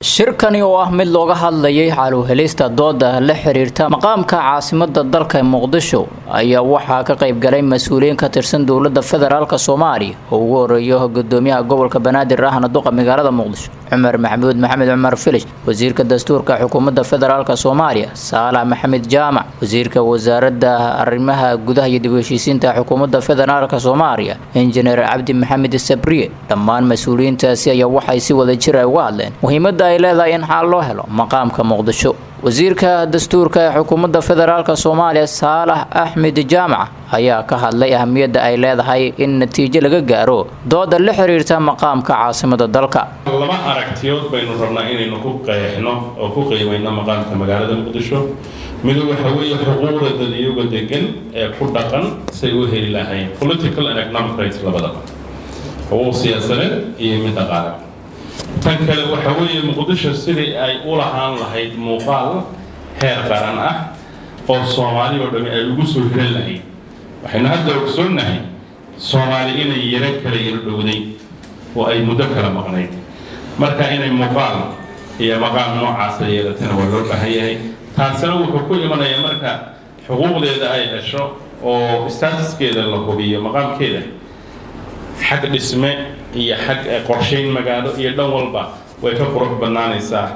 shirkani oo ah mid looga hadlayay xalu helista dooda la xiriirta maqaamka caasimadda dalka Muqdisho ayaa waxaa ka qayb galay mas'uuliyiin ka tirsan dowladda federaalka Soomaaliya oo ugu horeeyo gudoomiyaha gobolka Banaadir ahna duqa magaalada Muqdisho Cumar Maxamuud Maxamed Cumar Filish wasiirka dastuurka xukuumadda federaalka Soomaaliya Saalax Maxamed Jaamac wasiirka wasaaradda arrimaha gudaha iyo dib u heshiisiinta xukuumadda federaalka Soomaaliya injineer Cabdi Maxamed Sabriye dhammaan mas'uuliyiintaasi ayaa waxay si wada jir ah uga hadleen muhiimadda ay leedahay in xal loo helo maqaamka Muqdisho wasiirka dastuurka xukuumadda federaalka Soomaaliya Saalax Axmed Jaamac ayaa ka hadlay ahamiyadda ay leedahay in natiijo laga gaaro dooda la xiriirta maqaamka caasimadda dalka laba aragtiyood baynu rabnaa inaynu ku qeexno oo ku qiimayno maqaamka magaalada Muqdisho mid waxa weeye xuquuqda dadweynaha degan ee ku dhaqan say u heli lahayn political and economic rights labadaba oo siyaasadeed iyo mid dhaqaale tan kale waxa weeye Muqdisho sidii ay u lahaan lahayd muuqaal heer qaran ah oo Soomaali oo dhan ay ugu soo hiran lahayd waxayna hadda ogsoonahay Soomaali inay yara kala dhowday oo ay muddo kala maqnayd marka inay muuqaal iyo maqaam noocaas ay yeelataan waa loo baahan yahay taasina wuxuu ku imanayaa marka xuquuqdeeda ay hesho oo statuskeeda la hubiyo maqaamkeeda xaq dhisme iyo xaq qorsheyn magaalo iyo dhan walba way ka qurux banaanaysaa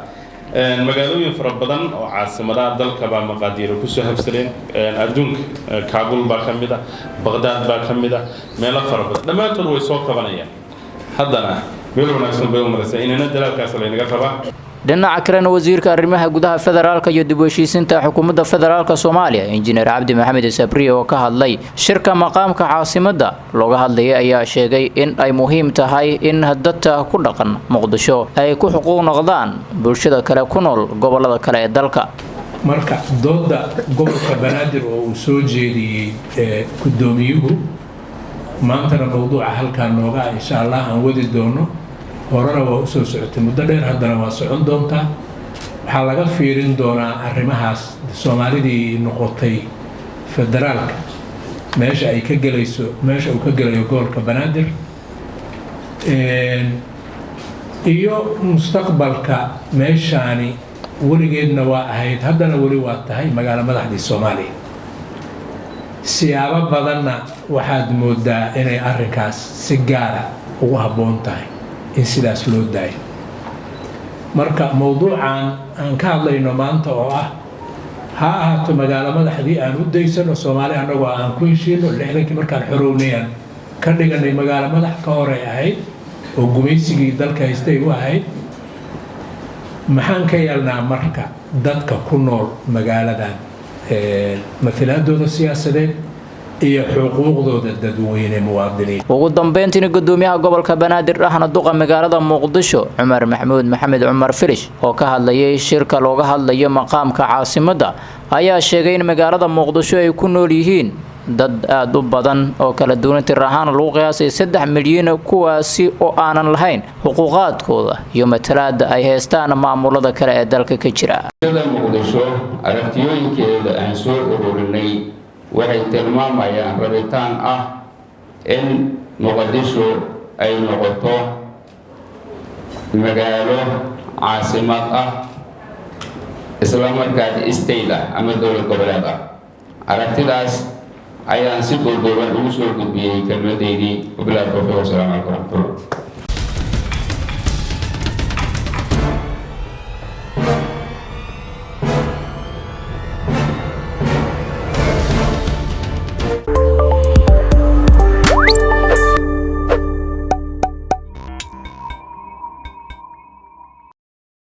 magaalooyin fara badan oo caasimadaha dalka baa maqaadiiro ku soo habsadeen adduunka Kaabul baa ka mid ah Baghdad baa ka mid ah meelo fara badan dhamaantood way soo kabanayaan haddana meel wanaagsan bay u maraysaa inana dalaalkaas la inaga rabaa dhinaca kalena wasiirka arrimaha gudaha federaalka iyo dib u heshiisiinta xukuumadda federaalka Soomaaliya injineer Cabdi Maxamed Sabriye oo ka hadlay shirka maqaamka caasimadda looga hadlayay ayaa sheegay in ay muhiim tahay in dadka ku dhaqan Muqdisho ay ku xuquuq noqdaan bulshada kale ku nool gobolada kale ee dalka marka dooda gobolka Banaadir oo uu soo jeediyay gudoomiyuhu maanta mawduuca halkaan nooga insha Allah aan wadi doono horana waa soo socotay muddo dheer haddana waa socon doontaa waxaa laga fiirin doonaa arrimahaas Soomaalidii noqotay federaalka meesha ay ka galayso meesha uu ka galayo gobolka Banaadir iyo mustaqbalka meeshaani weligeedna waa ahayd haddana weli waa tahay magaalo madaxdii Soomaaliya siyaabo badanna waxaad moodaa inay arrinkaas si gaara ugu habboon tahay in sidaas loo daayo marka mawduucan aan ka hadlayno maanta oo ah ha ahaato magaalo madaxdii aan u daysano Soomaali anagoo aan ku heshiino lixdankii markaan xorownayaan ka dhiganay magaalo madax ka hor ay ahayd oo gumaysigii dalka haystay u ahayd maxaan ka yeelnaa marka dadka ku nool magaaladan matalaadooda siyaasadeed iyo xuquuqdooda dadweyne muwaadiniin ugu dambeyntii gudoomiyaha gobolka Banaadir ahna duqa magaalada Muqdisho Cumar Maxamuud Maxamed Cumar Filish oo ka hadlayay shirka looga hadlayo maqaamka caasimadda ayaa sheegay in magaalada Muqdisho ay ku nool yihiin dad aad u badan oo kala duwan tirahaan lagu qiyaasay 3 milyan kuwaasi oo aanan lahayn xuquuqaadkooda iyo matalaad ay haystaan maamulada kale ee dalka ka jira Muqdisho aragtiyooyinkeeda aan soo ururinay waxay tilmaamayaan rabitaan ah in Muqdisho ay noqoto magaalo caasimad ah isla markaana state ah ama dowlad goboleed ah aragtidaas ayaan si duuduuban ugu soo gudbiyay kelmadeydii wabillahi tawfiiq. Assalaamu calaykum.